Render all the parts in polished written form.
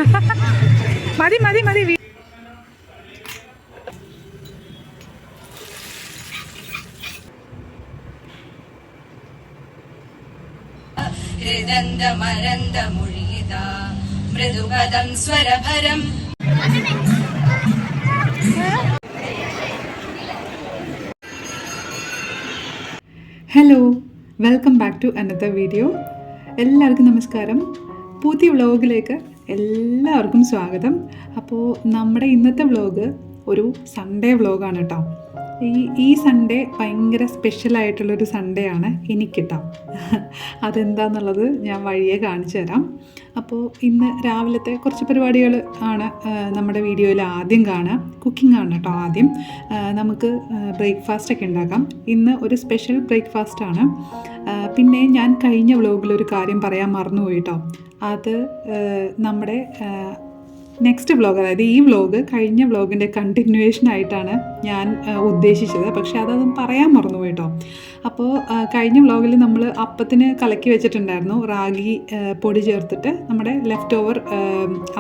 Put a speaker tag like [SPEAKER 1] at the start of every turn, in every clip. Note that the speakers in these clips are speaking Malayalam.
[SPEAKER 1] മതി മതി മതി.
[SPEAKER 2] മൃദുപദം സ്വരഭരം.
[SPEAKER 1] Hello, welcome back to another video. എല്ലാവർക്കും നമസ്കാരം. പുതിയ വ്ളോഗിലേക്ക് എല്ലാവർക്കും സ്വാഗതം. അപ്പോൾ നമ്മുടെ ഇന്നത്തെ വ്ളോഗ് ഒരു സൺഡേ വ്ളോഗാണ് കേട്ടോ. ഈ സൺഡേ ഭയങ്കര സ്പെഷ്യലായിട്ടുള്ളൊരു സൺഡേ ആണ് എനിക്കിട്ടോ. അതെന്താണെന്നുള്ളത് ഞാൻ വഴിയെ കാണിച്ചു തരാം. അപ്പോൾ ഇന്ന് രാവിലത്തെ കുറച്ച് പരിപാടികൾ ആണ് നമ്മുടെ വീഡിയോയിൽ ആദ്യം കാണാം. കുക്കിംഗ് ആണ് കേട്ടോ. ആദ്യം നമുക്ക് ബ്രേക്ക്ഫാസ്റ്റൊക്കെ ഉണ്ടാക്കാം. ഇന്ന് ഒരു സ്പെഷ്യൽ ബ്രേക്ക്ഫാസ്റ്റാണ്. പിന്നെ ഞാൻ കഴിഞ്ഞ വ്ളോഗിലൊരു കാര്യം പറയാൻ മറന്നുപോയി കേട്ടോ. അത് നമ്മുടെ നെക്സ്റ്റ് വ്ളോഗ്, അതായത് ഈ വ്ളോഗ് കഴിഞ്ഞ വ്ളോഗിൻ്റെ കണ്ടിന്യൂവേഷനായിട്ടാണ് ഞാൻ ഉദ്ദേശിച്ചത്. പക്ഷേ അതൊന്നും പറയാൻ മറന്നുപോയി കേട്ടോ. അപ്പോൾ കഴിഞ്ഞ വ്ളോഗിൽ നമ്മൾ അപ്പത്തിന് കലക്കി വെച്ചിട്ടുണ്ടായിരുന്നു. റാഗി പൊടി ചേർത്തിട്ട് നമ്മുടെ ലെഫ്റ്റ് ഓവർ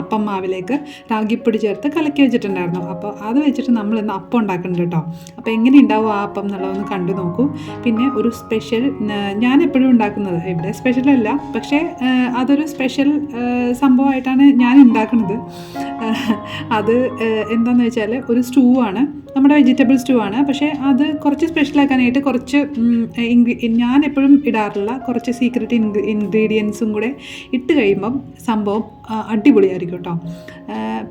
[SPEAKER 1] അപ്പം മാവിലേക്ക് റാഗിപ്പൊടി ചേർത്ത് കലക്കി വെച്ചിട്ടുണ്ടായിരുന്നു. അപ്പോൾ അത് വെച്ചിട്ട് നമ്മൾ ഇന്ന് അപ്പം ഉണ്ടാക്കുന്നുണ്ട് കേട്ടോ. അപ്പോൾ എങ്ങനെ ഉണ്ടാവും ആ അപ്പം എന്നുള്ളതൊന്ന് കണ്ടു നോക്കൂ. പിന്നെ ഒരു സ്പെഷ്യൽ, ഞാൻ എപ്പോഴും ഉണ്ടാക്കുന്നത് ഇവിടെ സ്പെഷ്യലല്ല, പക്ഷേ അതൊരു സ്പെഷ്യൽ സംഭവമായിട്ടാണ് ഞാൻ ഉണ്ടാക്കുന്നത്. അത് എന്താണെന്ന് വെച്ചാൽ ഒരു സ്റ്റൂ ആണ്, നമ്മുടെ വെജിറ്റബിൾ സ്റ്റൂ ആണ്. പക്ഷേ അത് കുറച്ച് സ്പെഷ്യലാക്കാനായിട്ട് കുറച്ച് ഞാൻ എപ്പോഴും ഇടാറുള്ള കുറച്ച് സീക്രട്ട് ഇൻഗ്രീഡിയൻസും കൂടെ ഇട്ട് കഴിയുമ്പം സംഭവം അടിപൊളിയായിരിക്കും കേട്ടോ.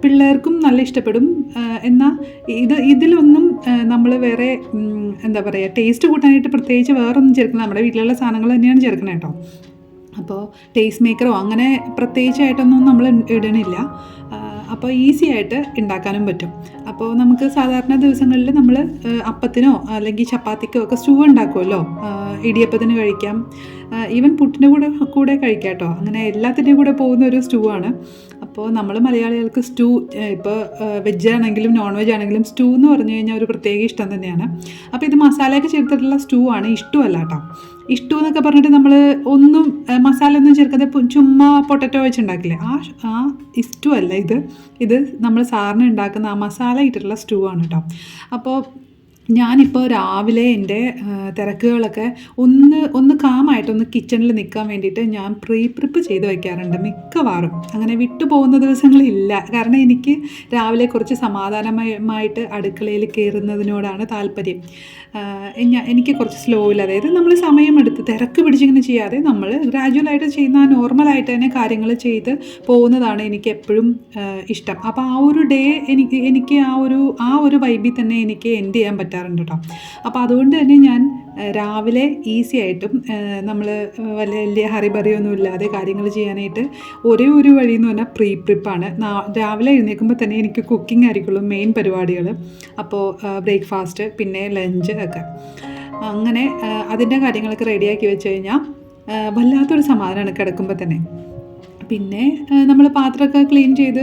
[SPEAKER 1] പിള്ളേർക്കും നല്ല ഇഷ്ടപ്പെടും. എന്നാൽ ഇതിലൊന്നും നമ്മൾ വേറെ എന്താ പറയുക, ടേസ്റ്റ് കൂട്ടാനായിട്ട് പ്രത്യേകിച്ച് വേറൊന്നും ചേർക്കുന്നത്, നമ്മുടെ വീട്ടിലുള്ള സാധനങ്ങൾ തന്നെയാണ് ചേർക്കുന്നത് കേട്ടോ. അപ്പോൾ ടേസ്റ്റ് മേക്കറോ അങ്ങനെ പ്രത്യേകിച്ചായിട്ടൊന്നും നമ്മൾ ഇടണില്ല. അപ്പോൾ ഈസി ആയിട്ട് ഉണ്ടാക്കാനും പറ്റും. അപ്പോൾ നമുക്ക് സാധാരണ ദിവസങ്ങളിൽ നമ്മൾ അപ്പത്തിനോ അല്ലെങ്കിൽ ചപ്പാത്തിക്കോ ഒക്കെ സ്റ്റൂ ഉണ്ടാക്കുമല്ലോ. ഇടിയപ്പത്തിന് കഴിക്കാം, ഈവൻ പുട്ടിൻ്റെ കൂടെ കഴിക്കാം കേട്ടോ. അങ്ങനെ എല്ലാത്തിൻ്റെയും കൂടെ പോകുന്ന ഒരു സ്റ്റൂ ആണ്. അപ്പോൾ നമ്മൾ മലയാളികൾക്ക് സ്റ്റൂ, ഇപ്പോൾ വെജ് ആണെങ്കിലും നോൺ വെജ് ആണെങ്കിലും സ്റ്റൂ എന്ന് പറഞ്ഞു കഴിഞ്ഞാൽ ഒരു പ്രത്യേക ഇഷ്ടം തന്നെയാണ്. അപ്പോൾ ഇത് മസാലയൊക്കെ ചേർത്തിട്ടുള്ള സ്റ്റൂ ആണ്, ഇഷ്ടമല്ല കേട്ടോ. ഇഷ്ടു എന്നൊക്കെ പറഞ്ഞിട്ട് നമ്മൾ ഒന്നും മസാല ഒന്നും ചേർക്കാതെ ചുമ്മാ പൊട്ടറ്റോ വെച്ചുണ്ടാക്കില്ലേ, ആ സ്റ്റൂ അല്ല ഇത് നമ്മൾ സാറിന് ഉണ്ടാക്കുന്ന ആ മസാല ഇട്ടിട്ടുള്ള സ്റ്റൂ ആണ് കേട്ടോ. അപ്പോൾ ഞാനിപ്പോൾ രാവിലെ എൻ്റെ തിരക്കുകളൊക്കെ ഒന്ന് കാമായിട്ടൊന്ന് കിച്ചണിൽ നിൽക്കാൻ വേണ്ടിയിട്ട് ഞാൻ പ്രിപ്പ് ചെയ്ത് വയ്ക്കാറുണ്ട് മിക്കവാറും. അങ്ങനെ വിട്ടു പോകുന്ന ദിവസങ്ങളില്ല. കാരണം എനിക്ക് രാവിലെ കുറച്ച് സമാധാനമായിട്ട് അടുക്കളയിൽ കയറുന്നതിനോടാണ് താല്പര്യം. എനിക്ക് കുറച്ച് സ്ലോയിൽ, അതായത് നമ്മൾ സമയമെടുത്ത് തിരക്ക് പിടിച്ചിങ്ങനെ ചെയ്യാതെ നമ്മൾ ഗ്രാജുവലായിട്ട് ചെയ്യുന്ന നോർമലായിട്ട് തന്നെ കാര്യങ്ങൾ ചെയ്ത് പോകുന്നതാണ് എനിക്ക് എപ്പോഴും ഇഷ്ടം. അപ്പോൾ ആ ഒരു ഡേ എനിക്ക് ആ ഒരു വൈബിൽ തന്നെ എനിക്ക് എൻഡ് ചെയ്യാൻ പറ്റാറുണ്ട് കേട്ടോ. അപ്പോൾ അതുകൊണ്ട് തന്നെ ഞാൻ രാവിലെ ഈസി ആയിട്ടും നമ്മൾ വലിയ ഹറിബറിയൊന്നും ഇല്ലാതെ കാര്യങ്ങൾ ചെയ്യാനായിട്ട് ഒരേ ഒരു വഴി എന്ന് പറഞ്ഞാൽ പ്രിപ്പാണ്. രാവിലെ എഴുന്നേൽക്കുമ്പോൾ തന്നെ എനിക്ക് കുക്കിംഗ് ആയിരിക്കുള്ളൂ മെയിൻ പരിപാടികൾ. അപ്പോൾ ബ്രേക്ക്ഫാസ്റ്റ് പിന്നെ ലഞ്ച് ഒക്കെ അങ്ങനെ അതിൻ്റെ കാര്യങ്ങളൊക്കെ റെഡിയാക്കി വെച്ച് കഴിഞ്ഞാൽ വല്ലാത്തൊരു സമാധാനമാണ് കിടക്കുമ്പോൾ തന്നെ. പിന്നെ നമ്മൾ പാത്രമൊക്കെ ക്ലീൻ ചെയ്ത്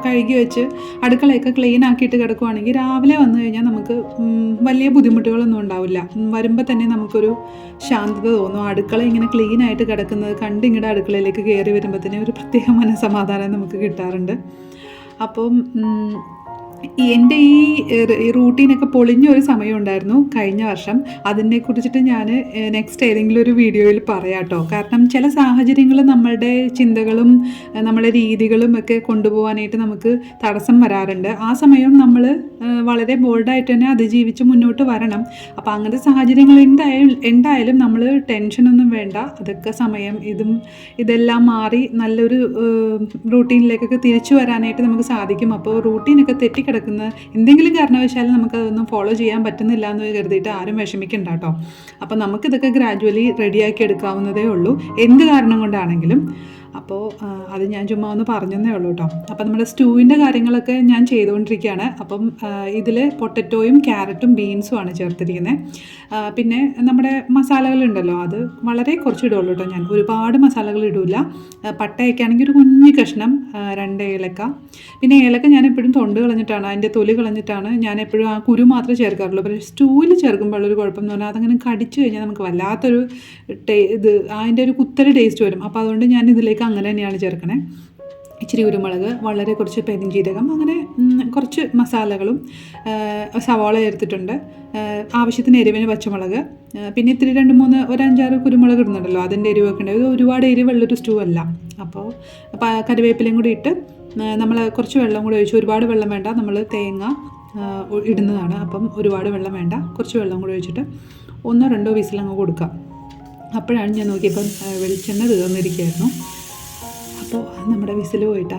[SPEAKER 1] കഴുകി വെച്ച് അടുക്കളയൊക്കെ ക്ലീൻ ആക്കിയിട്ട് കിടക്കുവാണെങ്കിൽ രാവിലെ വന്നു കഴിഞ്ഞാൽ നമുക്ക് വലിയ ബുദ്ധിമുട്ടുകളൊന്നും ഉണ്ടാവില്ല. വരുമ്പോൾ തന്നെ നമുക്കൊരു ശാന്തത തോന്നും. അടുക്കള ഇങ്ങനെ ക്ലീനായിട്ട് കിടക്കുന്നത് കണ്ടിങ്ങടെ അടുക്കളയിലേക്ക് കയറി വരുമ്പോൾ തന്നെ ഒരു പ്രത്യേക മനസ്സമാധാനം നമുക്ക് കിട്ടാറുണ്ട്. അപ്പം എൻ്റെ ഈ റൂട്ടീനൊക്കെ പൊളിഞ്ഞൊരു സമയം ഉണ്ടായിരുന്നു കഴിഞ്ഞ വർഷം. അതിനെക്കുറിച്ചിട്ട് ഞാൻ നെക്സ്റ്റ് ഏതെങ്കിലും ഒരു വീഡിയോയിൽ പറയാം കേട്ടോ. കാരണം ചില സാഹചര്യങ്ങൾ നമ്മളുടെ ചിന്തകളും നമ്മുടെ രീതികളും ഒക്കെ കൊണ്ടുപോകാനായിട്ട് നമുക്ക് തടസ്സം വരാറുണ്ട്. ആ സമയം നമ്മൾ വളരെ ബോൾഡായിട്ട് തന്നെ അതിജീവിച്ച് മുന്നോട്ട് വരണം. അപ്പോൾ അങ്ങനത്തെ സാഹചര്യങ്ങൾ എന്തായാലും നമ്മൾ ടെൻഷനൊന്നും വേണ്ട. അതൊക്കെ സമയം ഇതെല്ലാം മാറി നല്ലൊരു റൂട്ടീനിലേക്കൊക്കെ തിരിച്ചു വരാനായിട്ട് നമുക്ക് സാധിക്കും. അപ്പോൾ റൂട്ടീനൊക്കെ തെറ്റിക്കിടക്കുന്ന എന്തെങ്കിലും കാരണവശാലും നമുക്കതൊന്നും ഫോളോ ചെയ്യാൻ പറ്റുന്നില്ല എന്ന് കരുതിയിട്ട് ആരും വിഷമിക്കണ്ട കേട്ടോ. അപ്പോൾ നമുക്കിതൊക്കെ ഗ്രാജുവലി റെഡിയാക്കി എടുക്കാവുന്നതേ ഉള്ളൂ, എന്ത് കാരണം കൊണ്ടാണെങ്കിലും. അപ്പോൾ അത് ഞാൻ ചുമ്മാ ഒന്ന് പറഞ്ഞതേ ഉള്ളൂ കേട്ടോ. അപ്പോൾ നമ്മുടെ സ്റ്റൂവിൻ്റെ കാര്യങ്ങളൊക്കെ ഞാൻ ചെയ്തുകൊണ്ടിരിക്കുകയാണ്. അപ്പം ഇതിൽ പൊട്ടറ്റോയും ക്യാരറ്റും ബീൻസും ആണ് ചേർത്തിരിക്കുന്നത്. പിന്നെ നമ്മുടെ മസാലകളുണ്ടല്ലോ, അത് വളരെ കുറച്ച് ഇടുള്ളൂ കേട്ടോ. ഞാൻ ഒരുപാട് മസാലകൾ ഇടില്ല. പട്ടയൊക്കെ ആണെങ്കിൽ ഒരു കുഞ്ഞു കഷ്ണം, 2 ഏലക്ക. പിന്നെ ഏലക്ക ഞാൻ എപ്പോഴും തൊണ്ട് കളഞ്ഞിട്ടാണ്, അതിൻ്റെ തൊലി കളഞ്ഞിട്ടാണ് ഞാൻ എപ്പോഴും ആ കുരു മാത്രമേ ചേർക്കാറുള്ളൂ. പക്ഷേ സ്റ്റൂവിൽ ചേർക്കുമ്പോൾ ഉള്ളൊരു കുഴപ്പം എന്ന് പറഞ്ഞാൽ അതങ്ങനെ കടിച്ചു കഴിഞ്ഞാൽ നമുക്ക് വല്ലാത്തൊരു അതിൻ്റെ ഒരു കുത്തൽ ടേസ്റ്റ് വരും. അപ്പോൾ അതുകൊണ്ട് ഞാൻ ഇതിലേക്ക് അങ്ങനെ തന്നെയാണ് ചേർക്കണേ. ഇച്ചിരി കുരുമുളക്, വളരെ കുറച്ച് പെരിഞ്ജീരകം, അങ്ങനെ കുറച്ച് മസാലകളും, സവാള ചേർത്തിട്ടുണ്ട്, ആവശ്യത്തിന് എരിവിന് പച്ചമുളക്, പിന്നെ ഇത്തിരി 2-3 ഒരു 5-6 കുരുമുളക് ഇടുന്നുണ്ടല്ലോ, അതിൻ്റെ എരിവൊക്കെ ഉണ്ട്. ഇത് ഒരുപാട് എരിവുള്ളൊരു സ്റ്റൂ അല്ല. അപ്പോൾ കറിവേപ്പിലയും കൂടി ഇട്ട് നമ്മൾ കുറച്ച് വെള്ളം കൂടി ഒഴിച്ച്, ഒരുപാട് വെള്ളം വേണ്ട, നമ്മൾ തേങ്ങ ഇടുന്നതാണ്, അപ്പം ഒരുപാട് വെള്ളം വേണ്ട, കുറച്ച് വെള്ളം കൂടി ഒഴിച്ചിട്ട് 1-2 വിസിലങ്ങ് കൊടുക്കുക. അപ്പോഴാണ് ഞാൻ നോക്കിയപ്പം വെളിച്ചെണ്ണ തീർന്നിരിക്കുകയായിരുന്നു. അപ്പോൾ നമ്മുടെ വിസിൽ പോയിട്ടാ.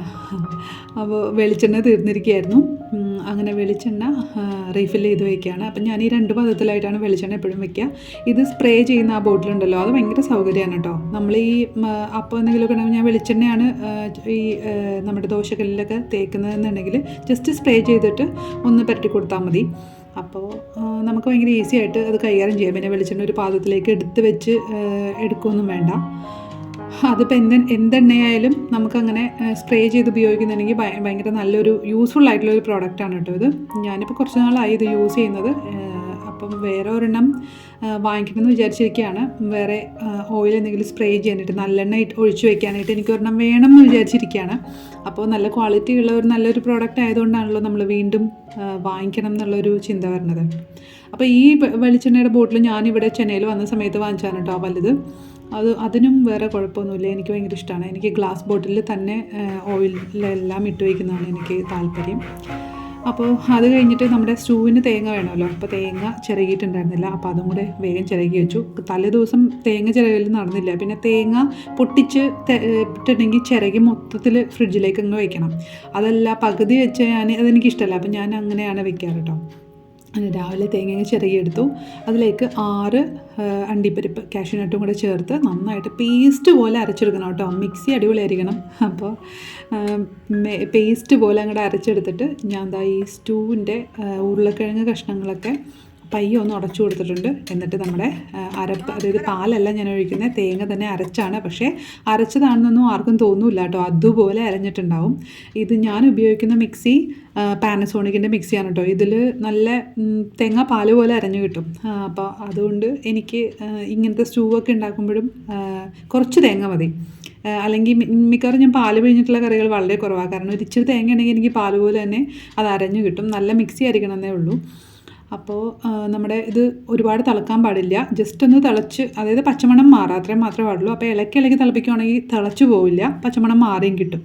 [SPEAKER 1] അപ്പോൾ വെളിച്ചെണ്ണ തീർന്നിരിക്കുകയായിരുന്നു. അങ്ങനെ വെളിച്ചെണ്ണ റീഫിൽ ചെയ്ത് വയ്ക്കുകയാണ്. അപ്പം ഞാൻ ഈ 2 പദത്തിലായിട്ടാണ് വെളിച്ചെണ്ണ എപ്പോഴും വയ്ക്കുക. ഇത് സ്പ്രേ ചെയ്യുന്ന ആ ബോട്ടിലുണ്ടല്ലോ, അത് ഭയങ്കര സൗകര്യമാണ് കേട്ടോ. നമ്മൾ ഈ അപ്പോൾ എന്തെങ്കിലുമൊക്കെ ഉണ്ടെങ്കിൽ, ഞാൻ വെളിച്ചെണ്ണയാണ് ഈ നമ്മുടെ ദോശക്കല്ലിലൊക്കെ തേക്കുന്നതെന്നുണ്ടെങ്കിൽ ജസ്റ്റ് സ്പ്രേ ചെയ്തിട്ട് ഒന്ന് പുരട്ടി കൊടുത്താൽ മതി. അപ്പോൾ നമുക്ക് ഭയങ്കര ഈസി ആയിട്ട് അത് കൈകാര്യം ചെയ്യാം. പിന്നെ വെളിച്ചെണ്ണ ഒരു പാത്രത്തിലേക്ക് എടുത്ത് വെച്ച് എടുക്കുകയൊന്നും വേണ്ട. അതിപ്പോൾ എന്തെണ്ണയായാലും നമുക്കങ്ങനെ സ്പ്രേ ചെയ്ത് ഉപയോഗിക്കുന്നുണ്ടെങ്കിൽ ഭയങ്കര നല്ലൊരു യൂസ്ഫുൾ ആയിട്ടുള്ളൊരു പ്രോഡക്റ്റാണ് കേട്ടോ ഇത്. ഞാനിപ്പോൾ കുറച്ച് നാളായി ഇത് യൂസ് ചെയ്യുന്നത്. അപ്പം വേറെ ഒരെണ്ണം വാങ്ങിക്കണമെന്ന് വിചാരിച്ചിരിക്കുകയാണ്. വേറെ ഓയിൽ എന്തെങ്കിലും സ്പ്രേ ചെയ്യാനായിട്ട്, നല്ലെണ്ണ ഒഴിച്ച് വയ്ക്കാനായിട്ട് എനിക്ക് ഒരെണ്ണം വേണം എന്ന് വിചാരിച്ചിരിക്കുകയാണ്. അപ്പോൾ നല്ല ക്വാളിറ്റി ഉള്ള നല്ലൊരു പ്രോഡക്റ്റ് ആയതുകൊണ്ടാണല്ലോ നമ്മൾ വീണ്ടും വാങ്ങിക്കണം എന്നുള്ളൊരു ചിന്ത വരുന്നത്. അപ്പോൾ ഈ വെളിച്ചെണ്ണയുടെ ബോട്ടിൽ ഞാനിവിടെ ചെന്നൈയിൽ വന്ന സമയത്ത് വാങ്ങിച്ചാണ് കേട്ടോ വലുത്. അതിനും വേറെ കുഴപ്പമൊന്നുമില്ല, എനിക്ക് ഭയങ്കര ഇഷ്ടമാണ്. എനിക്ക് ഗ്ലാസ് ബോട്ടിലിൽ തന്നെ ഓയിലെല്ലാം ഇട്ട് വയ്ക്കുന്നതാണ് എനിക്ക് താല്പര്യം. അപ്പോൾ അത് കഴിഞ്ഞിട്ട് നമ്മുടെ സ്റ്റൂവിന് തേങ്ങ വേണമല്ലോ. അപ്പോൾ തേങ്ങ ചിരകിയിട്ടുണ്ടായിരുന്നില്ല, അപ്പോൾ അതും കൂടെ വേഗം ചിരകി വെച്ചു. തലേ ദിവസം തേങ്ങ ചിരകൽ നടന്നില്ല. പിന്നെ തേങ്ങ പൊട്ടിച്ച് ഇട്ടിട്ടുണ്ടെങ്കിൽ ചിരകി മൊത്തത്തിൽ ഫ്രിഡ്ജിലേക്ക് അങ്ങ് വയ്ക്കണം. അതല്ല പകുതി വെച്ച് അതെനിക്കിഷ്ടമല്ല. അപ്പോൾ ഞാൻ അങ്ങനെയാണ് വെക്കാറ് കേട്ടോ. രാവിലെ തേങ്ങ ചിരകിയെടുത്തു. അതിലേക്ക് 6 അണ്ടിപ്പരിപ്പ്, കാഷ്യൂനട്ടും കൂടെ ചേർത്ത് നന്നായിട്ട് പേസ്റ്റ് പോലെ അരച്ചെടുക്കണം കേട്ടോ. മിക്സി അടിപൊളിയായിരിക്കണം. അപ്പോൾ പേസ്റ്റ് പോലെ അങ്ങോട്ട് അരച്ചെടുത്തിട്ട് ഞാൻ ഈ സ്റ്റൂവിൻ്റെ ഉരുളക്കിഴങ്ങ് കഷ്ണങ്ങളൊക്കെ പയ്യെ ഒന്ന് ഉടച്ചു കൊടുത്തിട്ടുണ്ട്. എന്നിട്ട് നമ്മുടെ അരപ്പ്, അതായത് പാലല്ല ഞാൻ ഒഴിക്കുന്നത്, തേങ്ങ തന്നെ അരച്ചാണ്. പക്ഷേ അരച്ചതാണെന്നൊന്നും ആർക്കും തോന്നില്ല കേട്ടോ, അതുപോലെ അരഞ്ഞിട്ടുണ്ടാവും. ഇത് ഞാൻ ഉപയോഗിക്കുന്ന മിക്സി പാനസോണിക്കിൻ്റെ മിക്സിയാണ് കേട്ടോ. ഇതിൽ നല്ല തേങ്ങ പാല് പോലെ അരഞ്ഞു കിട്ടും. അപ്പോൾ അതുകൊണ്ട് എനിക്ക് ഇങ്ങനത്തെ സ്റ്റൂവൊക്കെ ഉണ്ടാക്കുമ്പോഴും കുറച്ച് തേങ്ങ മതി. അല്ലെങ്കിൽ മിക്കവാറും ഞാൻ പാല് പിഴിഞ്ഞിട്ടുള്ള കറികൾ വളരെ കുറവാണ്. കാരണം ഒരു ഇച്ചിരി തേങ്ങ ഉണ്ടെങ്കിൽ എനിക്ക് പാല് പോലെ തന്നെ അത് അരഞ്ഞു കിട്ടും. നല്ല മിക്സി ആയിരിക്കണമെന്നേ ഉള്ളൂ. അപ്പോൾ നമ്മുടെ ഇത് ഒരുപാട് തിളക്കാൻ പാടില്ല, ജസ്റ്റ് ഒന്ന് തിളച്ച്, അതായത് പച്ചമണം മാറാം, അത്രയും മാത്രമേ പാടുള്ളൂ. അപ്പോൾ ഇളക്കി തിളപ്പിക്കുകയാണെങ്കിൽ തിളച്ച് പോവില്ല, പച്ചമണം മാറിയും കിട്ടും.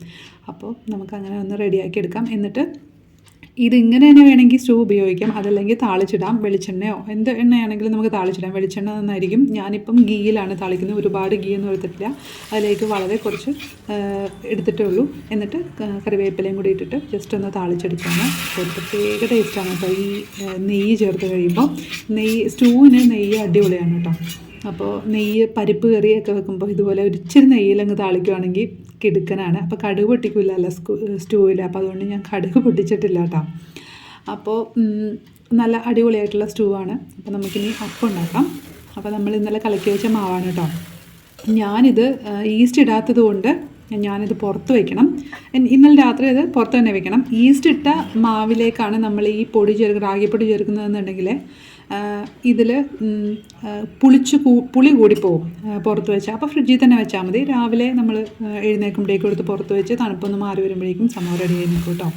[SPEAKER 1] അപ്പോൾ നമുക്കങ്ങനെ ഒന്ന് റെഡിയാക്കി എടുക്കാം. എന്നിട്ട് ഇതിങ്ങനെ തന്നെ വേണമെങ്കിൽ സ്റ്റൂ ഉപയോഗിക്കാം, അതല്ലെങ്കിൽ താളിച്ചിടാം. വെളിച്ചെണ്ണയോ എന്ത് എണ്ണയാണെങ്കിലും നമുക്ക് താളിച്ചിടാം. വെളിച്ചെണ്ണ നന്നായിരിക്കും. ഞാനിപ്പം ഗീയിലാണ് താളിക്കുന്നത്, ഒരുപാട് ഗീ ഒന്നും എടുത്തിട്ടില്ല. അതിലേക്ക് വളരെ കുറച്ച് എടുത്തിട്ടേ ഉള്ളൂ. എന്നിട്ട് കറിവേപ്പിലയും കൂടി ഇട്ടിട്ട് ജസ്റ്റ് ഒന്ന് താളിച്ചെടുക്കുകയാണ്. ഒരു പ്രത്യേക ടേസ്റ്റാണ് കേട്ടോ ഈ നെയ്യ് ചേർത്ത് കഴിയുമ്പോൾ. സ്റ്റൂവിന് നെയ്യ് അടിപൊളിയാണ് കേട്ടോ. അപ്പോൾ നെയ്യ്, പരിപ്പ് കറിയൊക്കെ വെക്കുമ്പോൾ ഇതുപോലെ ഒരിച്ചിരി നെയ്യിലങ്ങ് താളിക്കുകയാണെങ്കിൽ കിടുക്കനാണ്. അപ്പോൾ കടുക് പൊട്ടിക്കില്ലല്ലോ സ്റ്റൂവിൽ, അപ്പോൾ അതുകൊണ്ട് ഞാൻ കടുക് പൊട്ടിച്ചിട്ടില്ല കേട്ടോ. അപ്പോൾ നല്ല അടിപൊളിയായിട്ടുള്ള സ്റ്റൂവാണ്. അപ്പോൾ നമുക്കിനി അപ്പം ഉണ്ടാക്കാം. അപ്പോൾ നമ്മൾ ഇന്നലെ കലക്കി വെച്ച മാവാണ് കേട്ടോ. ഞാനിത് ഈസ്റ്റ് ഇടാത്തത് കൊണ്ട് ഞാനിത് പുറത്ത് വയ്ക്കണം. ഇന്നലെ രാത്രി ഇത് പുറത്ത് തന്നെ വെക്കണം. ഈസ്റ്റ് ഇട്ട മാവിലേക്കാണ് നമ്മൾ ഈ പൊടി റാഗിപ്പൊടി ചേർക്കുന്നതെന്നുണ്ടെങ്കിൽ ഇതിൽ പുളി കൂടിപ്പോവും പുറത്ത് വെച്ചാൽ. അപ്പോൾ ഫ്രിഡ്ജിൽ തന്നെ വെച്ചാൽ മതി. രാവിലെ നമ്മൾ എഴുന്നേൽക്കുമ്പോഴേക്കും എടുത്ത് പുറത്ത് വെച്ച് തണുപ്പൊന്ന് മാറി വരുമ്പോഴേക്കും സംഭവം റെഡി ആയി നിൽക്കും കേട്ടോ.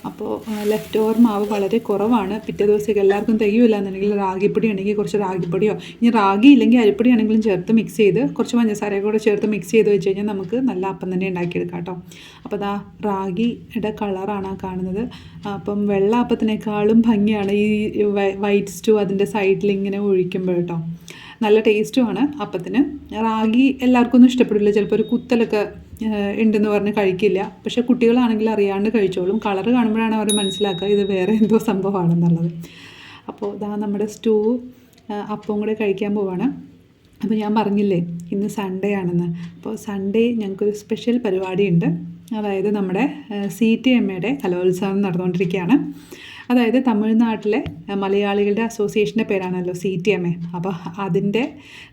[SPEAKER 1] അപ്പോൾ ലെഫ്റ്റ് ഓവർ മാവ് വളരെ കുറവാണ്. പിറ്റേ ദിവസത്തേക്ക് എല്ലാവർക്കും തികയില്ല എന്നുണ്ടെങ്കിൽ റാഗിപ്പൊടി ഉണ്ടെങ്കിൽ കുറച്ച് റാഗിപ്പൊടിയോ, ഇനി റാഗി ഇല്ലെങ്കിൽ അരിപ്പൊടി ആണെങ്കിലും ചേർത്ത് മിക്സ് ചെയ്ത് കുറച്ച് പഞ്ചസാരയൊക്കെ കൂടെ ചേർത്ത് മിക്സ് ചെയ്ത് വെച്ച് കഴിഞ്ഞാൽ നമുക്ക് നല്ല അപ്പം തന്നെ ഉണ്ടാക്കിയെടുക്കാം കേട്ടോ. അപ്പോൾ അതാ റാഗിയുടെ കളറാണ് കാണുന്നത്. അപ്പം വെള്ള അപ്പത്തിനേക്കാളും ഭംഗിയാണ് ഈ വൈറ്റ് സ്റ്റൂ അതിൻ്റെ സൈഡിൽ ഇങ്ങനെ ഒഴിക്കുമ്പോൾ കേട്ടോ. നല്ല ടേസ്റ്റുമാണ് അപ്പത്തിന്. റാഗി എല്ലാവർക്കും ഒന്നും ഇഷ്ടപ്പെടില്ല, ചിലപ്പോൾ ഒരു കുത്തലൊക്കെ ഉണ്ടെന്ന് പറഞ്ഞ് കഴിക്കില്ല. പക്ഷേ കുട്ടികളാണെങ്കിൽ അറിയാണ്ട് കഴിച്ചോളും. കളറ് കാണുമ്പോഴാണ് അവർ മനസ്സിലാക്കുക ഇത് വേറെ എന്തോ സംഭവമാണെന്നുള്ളത്. അപ്പോൾ ഇതാ നമ്മുടെ സ്റ്റൂ അപ്പം കൂടെ കഴിക്കാൻ പോവാണ്. അപ്പോൾ ഞാൻ പറഞ്ഞില്ലേ ഇന്ന് സൺഡേ ആണെന്ന്. അപ്പോൾ സൺഡേ ഞങ്ങൾക്കൊരു സ്പെഷ്യൽ പരിപാടിയുണ്ട്. അതായത് നമ്മുടെ CTMയുടെ കലോത്സവം നടന്നുകൊണ്ടിരിക്കുകയാണ്. അതായത് തമിഴ്നാട്ടിലെ മലയാളികളുടെ അസോസിയേഷൻ്റെ പേരാണല്ലോ CTMA. അപ്പോൾ അതിൻ്റെ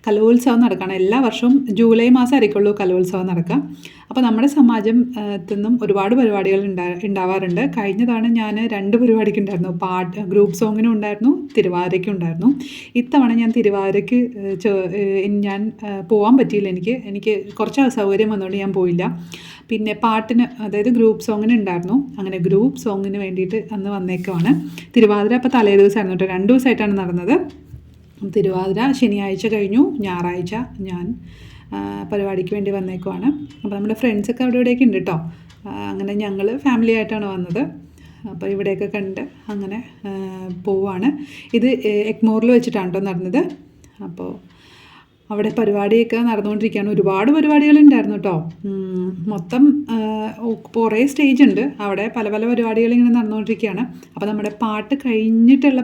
[SPEAKER 1] കലോത്സവം നടക്കുകയാണ്. എല്ലാ വർഷവും ജൂലൈ മാസമായിരിക്കുള്ളൂ കലോത്സവം നടക്കുക. അപ്പോൾ നമ്മുടെ സമാജത്തിനും ഒരുപാട് പരിപാടികൾ ഉണ്ടാവാറുണ്ട്. കഴിഞ്ഞ തവണ ഞാൻ 2 പരിപാടിക്ക് ഉണ്ടായിരുന്നു. ഗ്രൂപ്പ് സോങ്ങിനും ഉണ്ടായിരുന്നു, തിരുവാതിരയ്ക്കും ഉണ്ടായിരുന്നു. ഇത്തവണ ഞാൻ തിരുവാതിരയ്ക്ക് ഞാൻ പോകാൻ പറ്റിയില്ല. എനിക്ക് കുറച്ച് അസൗകര്യം വന്നുകൊണ്ട് ഞാൻ പോയില്ല. പിന്നെ പാട്ടിന്, അതായത് ഗ്രൂപ്പ് സോങ്ങിന് ഉണ്ടായിരുന്നു. അങ്ങനെ ഗ്രൂപ്പ് സോങ്ങിന് വേണ്ടിയിട്ട് അന്ന് വന്നേക്കുവാണ്. തിരുവാതിര അപ്പോൾ തലേ ദിവസമായിരുന്നു കേട്ടോ. 2 ദിവസമായിട്ടാണ് നടന്നത്. തിരുവാതിര ശനിയാഴ്ച കഴിഞ്ഞു, ഞായറാഴ്ച ഞാൻ പരിപാടിക്ക് വേണ്ടി വന്നേക്കുവാണ്. അപ്പോൾ നമ്മുടെ ഫ്രണ്ട്സൊക്കെ അവിടെ ഇവിടെയൊക്കെ ഉണ്ട് കേട്ടോ. അങ്ങനെ ഞങ്ങൾ ഫാമിലി ആയിട്ടാണ് വന്നത്. അപ്പോൾ ഇവിടെയൊക്കെ കണ്ട് അങ്ങനെ പോവാണ്. ഇത് എഗ്മോറിൽ വെച്ചിട്ടാണ് കേട്ടോ നടന്നത്. അപ്പോൾ അവിടെ പരിപാടിയൊക്കെ നടന്നുകൊണ്ടിരിക്കുകയാണ്. ഒരുപാട് പരിപാടികളുണ്ടായിരുന്നു കേട്ടോ. മൊത്തം കുറേ സ്റ്റേജ് ഉണ്ട് അവിടെ. പല പല പരിപാടികൾ ഇങ്ങനെ നടന്നുകൊണ്ടിരിക്കുകയാണ്. അപ്പോൾ നമ്മുടെ പാട്ട് കഴിഞ്ഞിട്ടുള്ള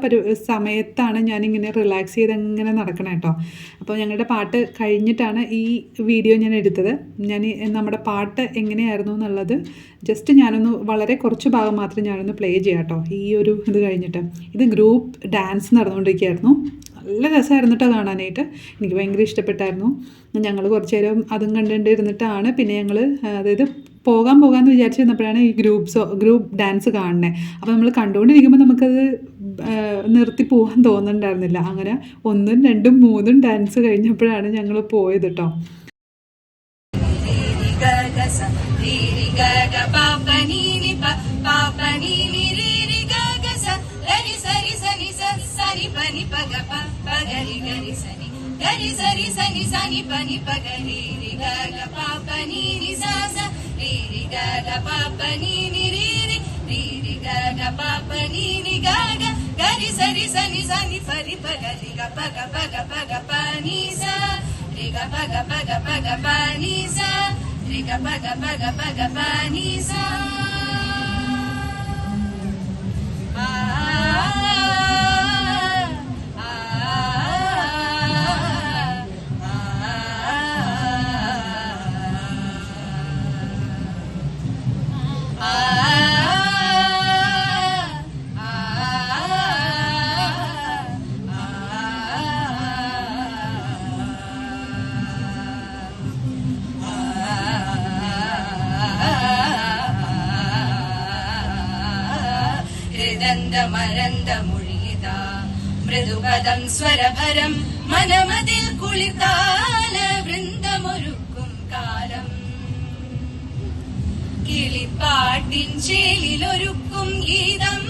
[SPEAKER 1] സമയത്താണ് ഞാനിങ്ങനെ റിലാക്സ് ചെയ്ത് അങ്ങനെ നടക്കണം കേട്ടോ. അപ്പോൾ ഞങ്ങളുടെ പാട്ട് കഴിഞ്ഞിട്ടാണ് ഈ വീഡിയോ ഞാൻ എടുത്തത്. ഞാൻ നമ്മുടെ പാട്ട് എങ്ങനെയായിരുന്നു എന്നുള്ളത് ജസ്റ്റ് ഞാനൊന്ന് വളരെ കുറച്ച് ഭാഗം മാത്രം ഞാനൊന്ന് പ്ലേ ചെയ്യാം കേട്ടോ. ഈ ഒരു ഇത് കഴിഞ്ഞിട്ട് ഇത് ഗ്രൂപ്പ് ഡാൻസ് നടന്നുകൊണ്ടിരിക്കുകയായിരുന്നു. നല്ല രസമായിരുന്നു കേട്ടോ കാണാനായിട്ട്. എനിക്ക് ഭയങ്കര ഇഷ്ടപ്പെട്ടായിരുന്നു. ഞങ്ങൾ കുറച്ച് നേരം അതും കണ്ടുകൊണ്ടിരുന്നിട്ടാണ് പിന്നെ ഞങ്ങൾ, അതായത് പോകാമെന്ന് വിചാരിച്ചിരുന്നപ്പോഴാണ് ഈ ഗ്രൂപ്പ് ഡാൻസ് കാണുന്നത്. അപ്പോൾ നമ്മൾ കണ്ടുകൊണ്ടിരിക്കുമ്പോൾ നമുക്കത് നിർത്തി പോകാൻ തോന്നുന്നുണ്ടായിരുന്നില്ല. അങ്ങനെ 1, 2, 3 ഡാൻസ് കഴിഞ്ഞപ്പോഴാണ് ഞങ്ങൾ പോയത് കേട്ടോ.
[SPEAKER 2] Pani paga pa pagari gari sani gari sari sani sani pani pagari ri ga ga pa pani ni sa sa ri ri ga ga pa pani ni ri ri ri ri ga ga pa pani ni ga ga gari sari sani sani pari pagari ga paga pani sa ri ga paga pani sa ri ga paga pani sa മരന്ത മൊഴിത മൃദുപദം സ്വരഭരം മനമതിൽ കുളിർത്താല വൃന്ദമൊരുക്കും കാലം കിളിപ്പാട്ടിൻ ചേലിലൊരുക്കും ഗീതം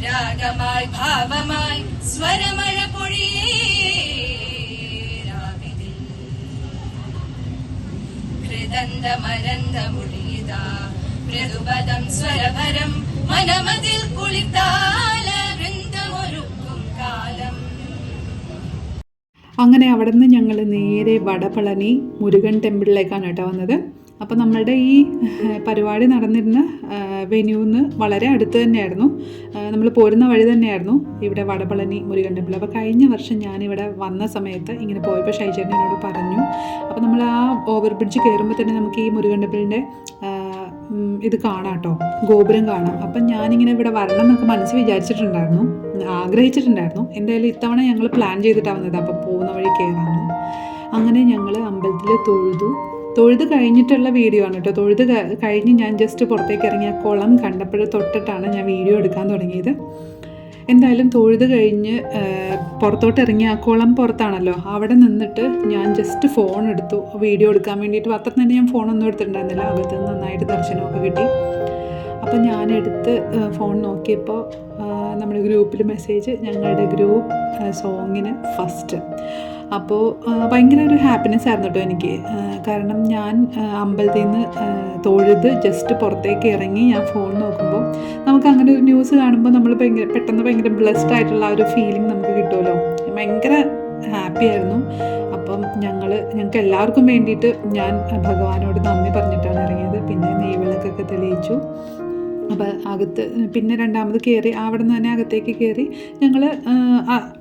[SPEAKER 2] രാഗമായി ഭാവമായി സ്വരമഴ പൊഴിയേ രാവിതിൽ ഹൃദന്ത മരന്ത മൊഴിത മൃദുപദം സ്വരഭരം മനമതിൽ കുളിർത്താല വൃന്ദമൊരുക്കും കാലം.
[SPEAKER 1] അങ്ങനെ അവിടെ നിന്ന് ഞങ്ങൾ നേരെ വടപളനി മുരുകൻ ടെമ്പിളിലേക്കാണ് കേട്ടോ വന്നത്. അപ്പോൾ നമ്മളുടെ ഈ പരിപാടി നടന്നിരുന്ന വെന്യൂന്ന് വളരെ അടുത്ത് തന്നെയായിരുന്നു. നമ്മൾ പോരുന്ന വഴി തന്നെയായിരുന്നു ഇവിടെ വടപളനി മുരുകൻ ടെമ്പിൾ. അപ്പോൾ കഴിഞ്ഞ വർഷം ഞാനിവിടെ വന്ന സമയത്ത് ഇങ്ങനെ പോയപ്പോൾ ഷൈചേട്ടനോട് പറഞ്ഞു. അപ്പോൾ നമ്മൾ ആ ഓവർ ബ്രിഡ്ജ് കയറുമ്പോൾ തന്നെ നമുക്ക് ഈ മുരുകൻ ടെമ്പിളിൻ്റെ ഇത് കാണാം കേട്ടോ, ഗോപുരം കാണാം. അപ്പം ഞാനിങ്ങനെ ഇവിടെ വരണം എന്നൊക്കെ മനസ്സിൽ വിചാരിച്ചിട്ടുണ്ടായിരുന്നു, ആഗ്രഹിച്ചിട്ടുണ്ടായിരുന്നു. എന്തായാലും ഇത്തവണ ഞങ്ങൾ പ്ലാൻ ചെയ്തിട്ടാണ് വന്നത്. അപ്പോൾ പോകുന്ന വഴി കയറാമെന്ന്. അങ്ങനെ ഞങ്ങൾ അമ്പലത്തിൽ തൊഴുത് കഴിഞ്ഞിട്ടുള്ള വീഡിയോ ആണ് കേട്ടോ. തൊഴുത് കഴിഞ്ഞ് ഞാൻ ജസ്റ്റ് പുറത്തേക്ക് ഇറങ്ങി ആ കുളം കണ്ടപ്പോൾ തൊട്ടിട്ടാണ് ഞാൻ വീഡിയോ എടുക്കാൻ തുടങ്ങിയത്. എന്തായാലും തൊഴുത് കഴിഞ്ഞ് പുറത്തോട്ട് ഇറങ്ങി, ആ കുളം പുറത്താണല്ലോ, അവിടെ നിന്നിട്ട് ഞാൻ ജസ്റ്റ് ഫോൺ എടുത്തു വീഡിയോ എടുക്കാൻ വേണ്ടിയിട്ട്. അത്ര തന്നെ ഞാൻ ഫോണൊന്നും എടുത്തിട്ടുണ്ടായിരുന്നില്ല. അകത്ത് നന്നായിട്ട് ദർശനമൊക്കെ കിട്ടി. അപ്പോൾ ഞാനെടുത്ത് ഫോൺ നോക്കിയപ്പോൾ നമ്മുടെ ഗ്രൂപ്പിൽ മെസ്സേജ്, ഞങ്ങളുടെ ഗ്രൂപ്പ് സോങ്ങിന് ഫസ്റ്റ്. അപ്പോൾ ഭയങ്കര ഒരു ഹാപ്പിനെസ് ആയിരുന്നു കേട്ടോ എനിക്ക്. കാരണം ഞാൻ അമ്പലത്തിൽ നിന്ന് തൊഴുത് ജസ്റ്റ് പുറത്തേക്ക് ഇറങ്ങി ഞാൻ ഫോൺ നോക്കുമ്പോൾ നമുക്ക് അങ്ങനെ ഒരു ന്യൂസ് കാണുമ്പോൾ നമ്മൾ പെട്ടെന്ന് ഭയങ്കര ബ്ലെസ്ഡ് ആയിട്ടുള്ള ആ ഒരു ഫീലിംഗ് നമുക്ക് കിട്ടുമല്ലോ. ഭയങ്കര ഹാപ്പി ആയിരുന്നു. അപ്പം ഞങ്ങൾക്ക് എല്ലാവർക്കും വേണ്ടിയിട്ട് ഞാൻ ഭഗവാനോട് നന്ദി പറഞ്ഞിട്ടാണ് ഇറങ്ങിയത്. പിന്നെ നെയ്വിളക്കൊക്കെ തെളിയിച്ചു. അപ്പോൾ അകത്ത് പിന്നെ രണ്ടാമത് കയറി, അവിടെ നിന്ന് തന്നെ അകത്തേക്ക് കയറി ഞങ്ങൾ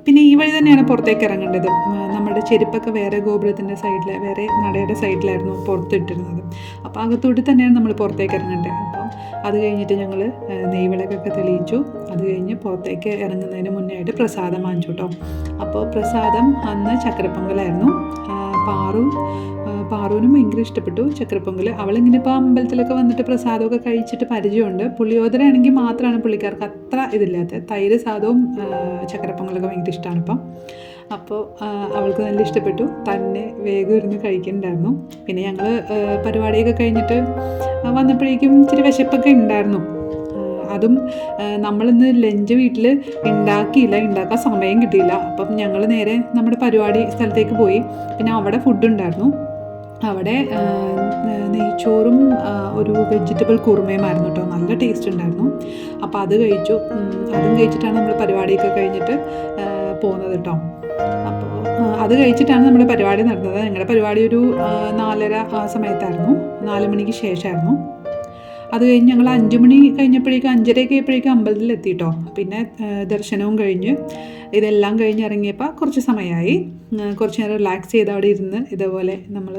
[SPEAKER 1] പിന്നെ ഈ വഴി തന്നെയാണ് പുറത്തേക്ക് ഇറങ്ങേണ്ടത്. നമ്മുടെ ചെരുപ്പൊക്കെ വേറെ ഗോപുരത്തിൻ്റെ സൈഡിൽ, വേറെ നടയുടെ സൈഡിലായിരുന്നു പുറത്തിട്ടിരുന്നത്. അപ്പോൾ അകത്തോട്ട് തന്നെയാണ് നമ്മൾ പുറത്തേക്ക് ഇറങ്ങേണ്ടത്. അപ്പോൾ അത് കഴിഞ്ഞിട്ട് ഞങ്ങൾ നെയ്വിളക്കൊക്കെ തെളിയിച്ചു. അത് കഴിഞ്ഞ് പുറത്തേക്ക് ഇറങ്ങുന്നതിന് മുന്നേ ആയിട്ട് പ്രസാദം വാങ്ങിച്ചു കേട്ടോ. അപ്പോൾ പ്രസാദം അന്ന് ചക്കരപ്പൊങ്കലായിരുന്നു. പാറുവിനും ഭയങ്കര ഇഷ്ടപ്പെട്ടു ചക്കരപ്പൊങ്കൽ. അവളിങ്ങനെ ഇപ്പോൾ അമ്പലത്തിലൊക്കെ വന്നിട്ട് പ്രസാദമൊക്കെ കഴിച്ചിട്ട് പരിചയമുണ്ട്. പുളിയോദര ആണെങ്കിൽ മാത്രമാണ് പുള്ളിക്കാർക്ക് അത്ര ഇതില്ലാത്ത. തൈര് സാദവും ചക്കരപ്പൊങ്കലൊക്കെ ഭയങ്കര ഇഷ്ടമാണ് ഇപ്പം. അപ്പോൾ അവൾക്ക് നല്ല ഇഷ്ടപ്പെട്ടു. തന്നെ വേഗം ഇരുന്ന് കഴിക്കുന്നുണ്ടായിരുന്നു. പിന്നെ ഞങ്ങൾ പരിപാടിയൊക്കെ കഴിഞ്ഞിട്ട് വന്നപ്പോഴേക്കും ഇച്ചിരി വിശപ്പൊക്കെ ഉണ്ടായിരുന്നു. അതും നമ്മളിന്ന് ലഞ്ച് വീട്ടിൽ ഉണ്ടാക്കാൻ സമയം കിട്ടിയില്ല. അപ്പം ഞങ്ങൾ നേരെ നമ്മുടെ പരിപാടി സ്ഥലത്തേക്ക് പോയി. പിന്നെ അവിടെ ഫുഡ് ഉണ്ടായിരുന്നു. അവിടെ നെയ്ച്ചോറും ഒരു വെജിറ്റബിൾ കുറുമയുമായിരുന്നു കേട്ടോ. നല്ല ടേസ്റ്റ് ഉണ്ടായിരുന്നു. അപ്പോൾ അത് കഴിച്ചു. അതും കഴിച്ചിട്ടാണ് നമ്മൾ പരിപാടിയൊക്കെ കഴിഞ്ഞിട്ട് പോകുന്നത് കേട്ടോ. അപ്പോൾ അത് കഴിച്ചിട്ടാണ് നമ്മുടെ പരിപാടി നടന്നത്. ഞങ്ങളുടെ പരിപാടി ഒരു 4:30 ആ സമയത്തായിരുന്നു, 4 മണിക്ക് ശേഷമായിരുന്നു. അത് കഴിഞ്ഞ് ഞങ്ങൾ 5 മണി കഴിഞ്ഞപ്പോഴേക്കും 5:30 ആയപ്പോഴേക്കും അമ്പലത്തിലെത്തി കേട്ടോ. പിന്നെ ദർശനവും കഴിഞ്ഞ് ഇതെല്ലാം കഴിഞ്ഞ് ഇറങ്ങിയപ്പോൾ കുറച്ച് സമയമായി. കുറച്ച് നേരം റിലാക്സ് ചെയ്ത് അവിടെ ഇരുന്ന് ഇതേപോലെ നമ്മൾ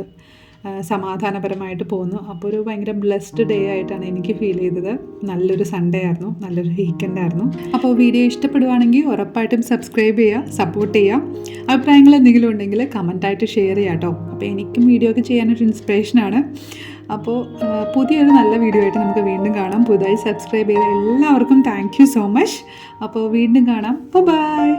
[SPEAKER 1] സമാധാനപരമായിട്ട് പോന്നു. അപ്പോൾ ഒരു ഭയങ്കര ബ്ലെസ്ഡ് ഡേ ആയിട്ടാണ് എനിക്ക് ഫീൽ ചെയ്തത്. നല്ലൊരു സൺഡേ ആയിരുന്നു, നല്ലൊരു വീക്കെൻഡ് ആയിരുന്നു. അപ്പോൾ വീഡിയോ ഇഷ്ടപ്പെടുവാണെങ്കിൽ ഉറപ്പായിട്ടും സബ്സ്ക്രൈബ് ചെയ്യുക, സപ്പോർട്ട് ചെയ്യുക. അഭിപ്രായങ്ങൾ എന്തെങ്കിലും ഉണ്ടെങ്കിൽ കമൻറ്റായിട്ട് ഷെയർ ചെയ്യാം കേട്ടോ. അപ്പോൾ എനിക്കും വീഡിയോ ഒക്കെ ചെയ്യാനൊരു ഇൻസ്പിറേഷനാണ്. അപ്പോൾ പുതിയൊരു നല്ല വീഡിയോ ആയിട്ട് നമുക്ക് വീണ്ടും കാണാം. പുതുതായി സബ്സ്ക്രൈബ് ചെയ്ത എല്ലാവർക്കും താങ്ക് യു സോ മച്ച്. അപ്പോൾ വീണ്ടും കാണാം. ബൈ.